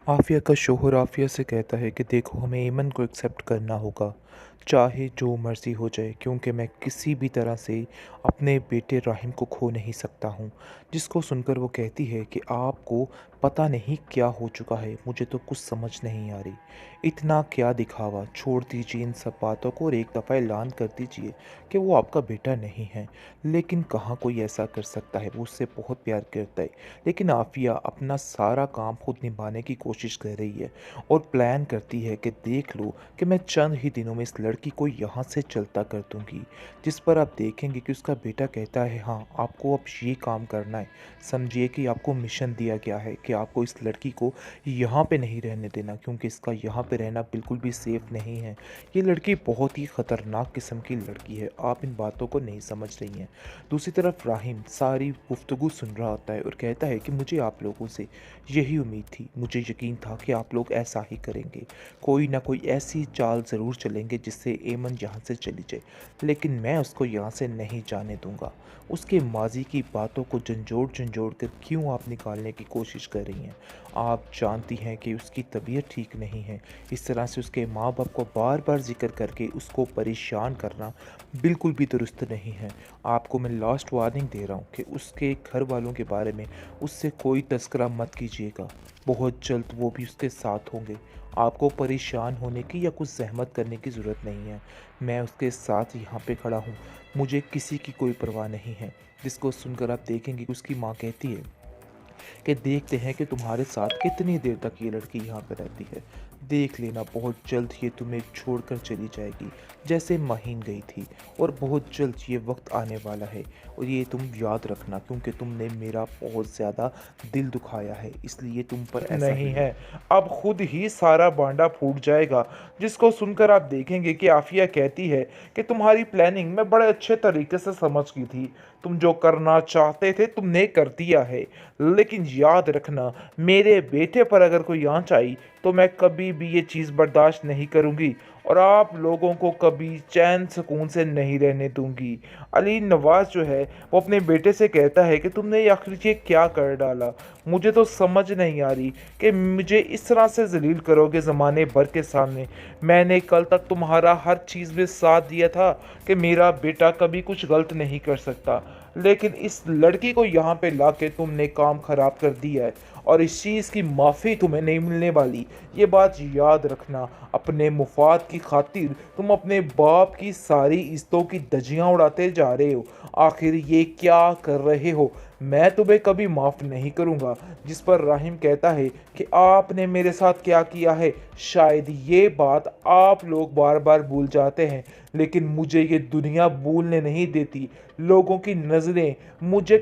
आफ़िया का शौहर आफ़िया से कहता है कि देखो हमें ऐमन को एक्सेप्ट करना होगा, चाहे जो मर्ज़ी हो जाए क्योंकि मैं किसी भी तरह से अपने बेटे राहिम को खो नहीं सकता हूँ। जिसको सुनकर वो कहती है कि आपको पता नहीं क्या हो चुका है, मुझे तो कुछ समझ नहीं आ रही। इतना क्या दिखावा, छोड़ दीजिए इन सब बातों को और एक दफ़ा ऐलान कर दीजिए कि वो आपका बेटा नहीं है। लेकिन कहाँ कोई ऐसा कर सकता है, वो उससे बहुत प्यार करता है। लेकिन आफ़िया अपना सारा काम खुद निभाने की कोशिश कर रही है और प्लान करती है कि देख लो कि मैं चंद ही दिनों में इस लड़की को यहाँ से चलता कर दूंगी। जिस पर आप देखेंगे कि उसका बेटा कहता है हाँ आपको अब ये काम करना है। समझिए कि आपको मिशन दिया गया है कि आपको इस लड़की को यहाँ पे नहीं रहने देना क्योंकि इसका यहाँ पे रहना बिल्कुल भी सेफ़ नहीं है। ये लड़की बहुत ही ख़तरनाक किस्म की लड़की है, आप इन बातों को नहीं समझ रही हैं। दूसरी तरफ राहिम सारी गुफ्तगू सुन रहा होता है और कहता है कि मुझे आप लोगों से यही उम्मीद थी, मुझे यकीन था कि आप लोग ऐसा ही करेंगे। कोई ना कोई ऐसी चाल ज़रूर चलेंगे जिससे ऐमन यहाँ से चली जाए, लेकिन मैं उसको यहाँ से नहीं जाने दूँगा। उसके माज़ी की बातों को झंझोड़-झंझोड़ कर क्यों आप निकालने की कोशिश कर रही हैं? आप जानती हैं कि उसकी तबीयत ठीक नहीं है। इस तरह से उसके माँ-बाप को बार-बार ज़िक्र करके उसको परेशान करना बिल्कुल भी दुरुस्त नहीं है। आपको मैं लास्ट वार्निंग दे रहा हूँ कि उसके घर वालों के बारे में उससे कोई तस्करा मत कीजिएगा। बहुत जल्द वो भी उसके साथ होंगे। आपको परेशान होने की या कुछ ज़हमत करने की ज़रूरत नहीं है। मैं उसके साथ यहाँ पे खड़ा हूँ। मुझे किसी की कोई परवाह नहीं है। जिसको सुनकर आप देखेंगे कि उसकी माँ कहती है कि देखते हैं कि तुम्हारे साथ कितनी देर तक ये लड़की यहाँ पे रहती है। देख लेना बहुत जल्द ये तुम्हें छोड़कर चली जाएगी, जैसे महीन गई थी। और बहुत जल्द ये वक्त आने वाला है और ये तुम याद रखना क्योंकि तुमने मेरा बहुत ज़्यादा दिल दुखाया है, इसलिए तुम पर ऐसा नहीं है। अब खुद ही सारा बांडा फूट जाएगा। जिसको सुनकर आप देखेंगे कि आफिया कहती है कि तुम्हारी प्लानिंग मैं बड़े अच्छे तरीके से समझ गई थी। तुम जो करना चाहते थे तुमने कर दिया है। लेकिन याद रखना, मेरे बेटे पर अगर कोई आँच आई तो मैं कभी भी ये चीज़ बर्दाश्त नहीं करूँगी और आप लोगों को कभी चैन सुकून से नहीं रहने दूँगी। अली नवाज़ जो है वो अपने बेटे से कहता है कि तुमने ये आखिर ये क्या कर डाला? मुझे तो समझ नहीं आ रही कि मुझे इस तरह से ज़लील करोगे ज़माने भर के सामने। मैंने कल तक तुम्हारा हर चीज़ में साथ दिया था कि मेरा बेटा कभी कुछ गलत नहीं कर सकता। लेकिन इस लड़की को यहाँ पे लाके तुमने काम खराब कर दिया है और इस चीज़ की माफ़ी तुम्हें नहीं मिलने वाली। ये बात याद रखना। अपने मुफाद की खातिर तुम अपने बाप की सारी इज़्ज़तों की धज्जियाँ उड़ाते जा रहे हो। आखिर ये क्या कर रहे हो? मैं तुम्हें कभी माफ़ नहीं करूँगा। जिस पर राहिम कहता है कि आपने मेरे साथ क्या किया है, शायद ये बात आप लोग बार बार भूल जाते हैं, लेकिन मुझे ये दुनिया भूलने नहीं देती। लोगों की नज़रें मुझे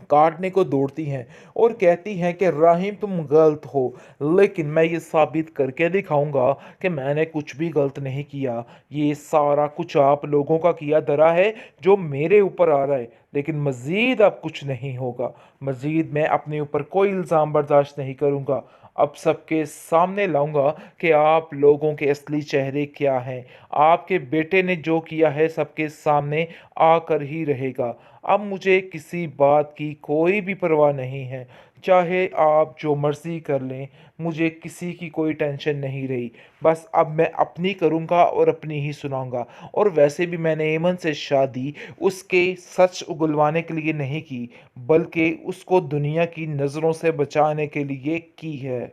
काटने को दौड़ती हैं और कहती हैं कि राहिम तुम गलत हो। लेकिन मैं ये साबित करके दिखाऊंगा कि मैंने कुछ भी गलत नहीं किया। ये सारा कुछ आप लोगों का किया धरा है जो मेरे ऊपर आ रहा है। लेकिन मज़ीद अब कुछ नहीं होगा। मज़ीद मैं अपने ऊपर कोई इल्ज़ाम बर्दाश्त नहीं करूंगा। अब सबके सामने लाऊंगा कि आप लोगों के असली चेहरे क्या हैं। आपके बेटे ने जो किया है सबके सामने आकर ही रहेगा। अब मुझे किसी बात की कोई भी परवाह नहीं है। चाहे आप जो मर्ज़ी कर लें, मुझे किसी की कोई टेंशन नहीं रही। बस अब मैं अपनी करूँगा और अपनी ही सुनाऊँगा। और वैसे भी मैंने ऐमन से शादी उसके सच उगलवाने के लिए नहीं की, बल्कि उसको दुनिया की नज़रों से बचाने के लिए की है।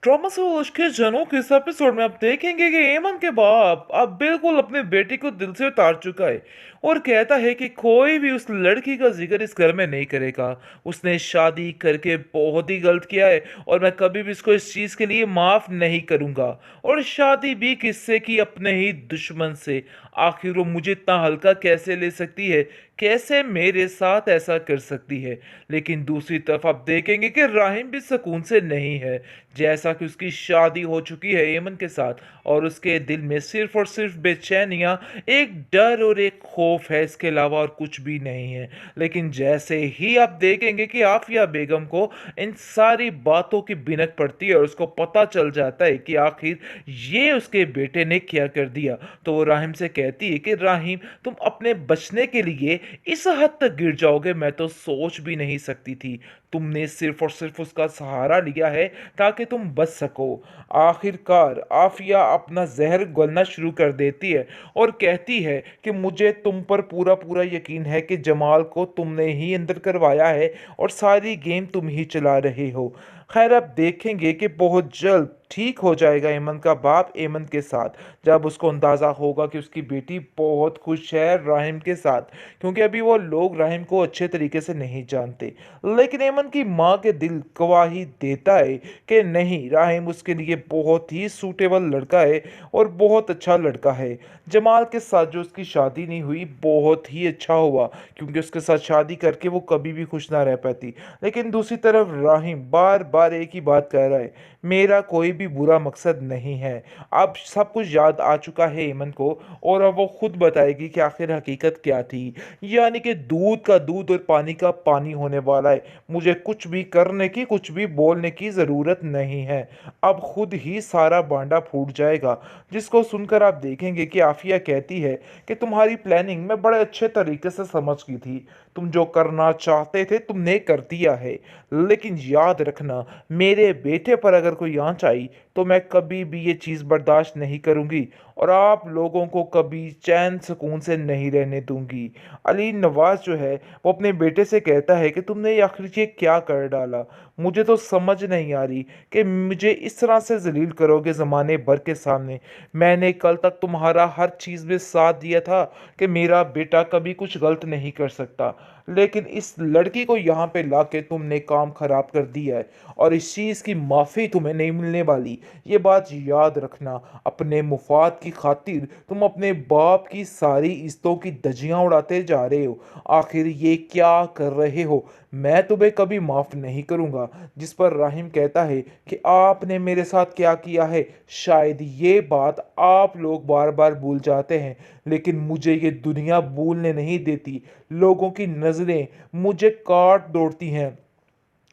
ड्रामा सोच के जनों के इस एपिसोड में आप देखेंगे कि एमन के बाप अब बिल्कुल अपने बेटी को दिल से उतार चुका है और कहता है कि कोई भी उस लड़की का जिक्र इस घर में नहीं करेगा। उसने शादी करके बहुत ही गलत किया है और मैं कभी भी इसको इस चीज़ के लिए माफ़ नहीं करूँगा। और शादी भी किससे की, अपने ही दुश्मन से। आखिर वो मुझे इतना हल्का कैसे ले सकती है, कैसे मेरे साथ ऐसा कर सकती है। लेकिन दूसरी तरफ आप देखेंगे कि राहिम भी सुकून से नहीं है। जैसा कि उसकी शादी हो चुकी है ऐमन के साथ और उसके दिल में सिर्फ और सिर्फ बेचैनियां, एक डर और एक खौफ खौफ है, इसके अलावा और कुछ भी नहीं है। लेकिन जैसे ही आप देखेंगे कि आफिया बेगम को इन सारी बातों की भनक पड़ती है और उसको पता चल जाता है कि आखिर ये उसके बेटे ने क्या कर दिया, तो वो राहिम से कहती है कि राहिम, तुम अपने बचने के लिए इस हद तक गिर जाओगे मैं तो सोच भी नहीं सकती थी। तुमने सिर्फ और सिर्फ उसका सहारा लिया है ताकि तुम बच सको। आखिरकार आफिया अपना जहर घोलना शुरू कर देती है और कहती है कि मुझे तुम पर पूरा पूरा यकीन है कि जमाल को तुमने ही अंदर करवाया है और सारी गेम तुम ही चला रहे हो। खैर, अब देखेंगे कि बहुत जल्द ठीक हो जाएगा एमन का बाप एमन के साथ, जब उसको अंदाज़ा होगा कि उसकी बेटी बहुत खुश है राहिम के साथ, क्योंकि अभी वो लोग राहिम को अच्छे तरीके से नहीं जानते। लेकिन एमन की माँ के दिल गवाही देता है कि नहीं, राहिम उसके लिए बहुत ही सूटेबल लड़का है और बहुत अच्छा लड़का है। जमाल के साथ जो उसकी शादी नहीं हुई बहुत ही अच्छा हुआ, क्योंकि उसके साथ शादी करके वो कभी भी खुश ना रह पाती। लेकिन दूसरी तरफ राहिम बार बार एक ही बात कह रहा है, मेरा कोई भी बुरा मकसद नहीं है। अब सब कुछ याद आ चुका है ईमन को, और अब वो खुद बताएगी कि आखिर हकीकत क्या थी। यानी कि दूध का दूध और पानी का पानी होने वाला है। मुझे कुछ भी करने की, कुछ भी बोलने की ज़रूरत नहीं है। अब खुद ही सारा बांडा फूट जाएगा, जिसको सुनकर आप देखेंगे कि आफिया कहती है कि तुम्हारी प्लानिंग मैं बड़े अच्छे तरीके से समझ गई थी। तुम जो करना चाहते थे तुमने कर दिया है, लेकिन याद रखना, मेरे बेटे पर अगर कोई आंच आई तो मैं कभी भी ये चीज़ बर्दाश्त नहीं करूंगी और आप लोगों को कभी चैन सुकून से नहीं रहने दूंगी। अली नवाज जो है वो अपने बेटे से कहता है कि तुमने ये आखिर ये क्या कर डाला। मुझे तो समझ नहीं आ रही कि मुझे इस तरह से जलील करोगे ज़माने भर के सामने। मैंने कल तक तुम्हारा हर चीज़ में साथ दिया था कि मेरा बेटा कभी कुछ गलत नहीं कर सकता, लेकिन इस लड़की को यहाँ पे लाके तुमने काम खराब कर दिया है और इस चीज़ की माफ़ी तुम्हें नहीं मिलने वाली। ये बात याद रखना। अपने मुफाद की खातिर तुम अपने बाप की सारी इज्जतों की धज्जियां उड़ाते जा रहे हो। आखिर ये क्या कर रहे हो? मैं तुम्हें कभी माफ़ नहीं करूँगा। जिस पर राहिम कहता है कि आपने मेरे साथ क्या किया है, शायद ये बात आप लोग बार बार भूल जाते हैं, लेकिन मुझे ये दुनिया भूलने नहीं देती। लोगों की नज़रें मुझे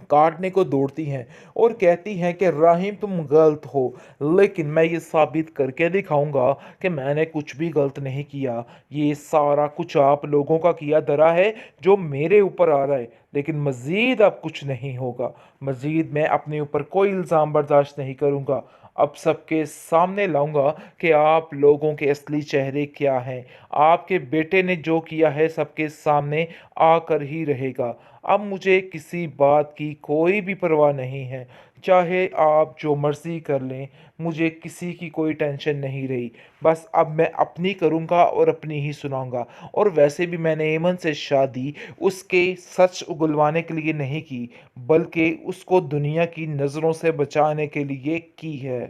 काटने को दौड़ती हैं और कहती हैं कि राहिम तुम गलत हो, लेकिन मैं ये साबित करके दिखाऊंगा कि मैंने कुछ भी गलत नहीं किया। ये सारा कुछ आप लोगों का किया धरा है जो मेरे ऊपर आ रहा है, लेकिन मज़ीद अब कुछ नहीं होगा। मज़ीद मैं अपने ऊपर कोई इल्ज़ाम बर्दाश्त नहीं करूंगा। अब सबके सामने लाऊंगा कि आप लोगों के असली चेहरे क्या हैं। आपके बेटे ने जो किया है सबके सामने आकर ही रहेगा। अब मुझे किसी बात की कोई भी परवाह नहीं है। चाहे आप जो मर्ज़ी कर लें, मुझे किसी की कोई टेंशन नहीं रही। बस अब मैं अपनी करूँगा और अपनी ही सुनाऊँगा। और वैसे भी मैंने ऐमन से शादी उसके सच उगलवाने के लिए नहीं की, बल्कि उसको दुनिया की नज़रों से बचाने के लिए की है।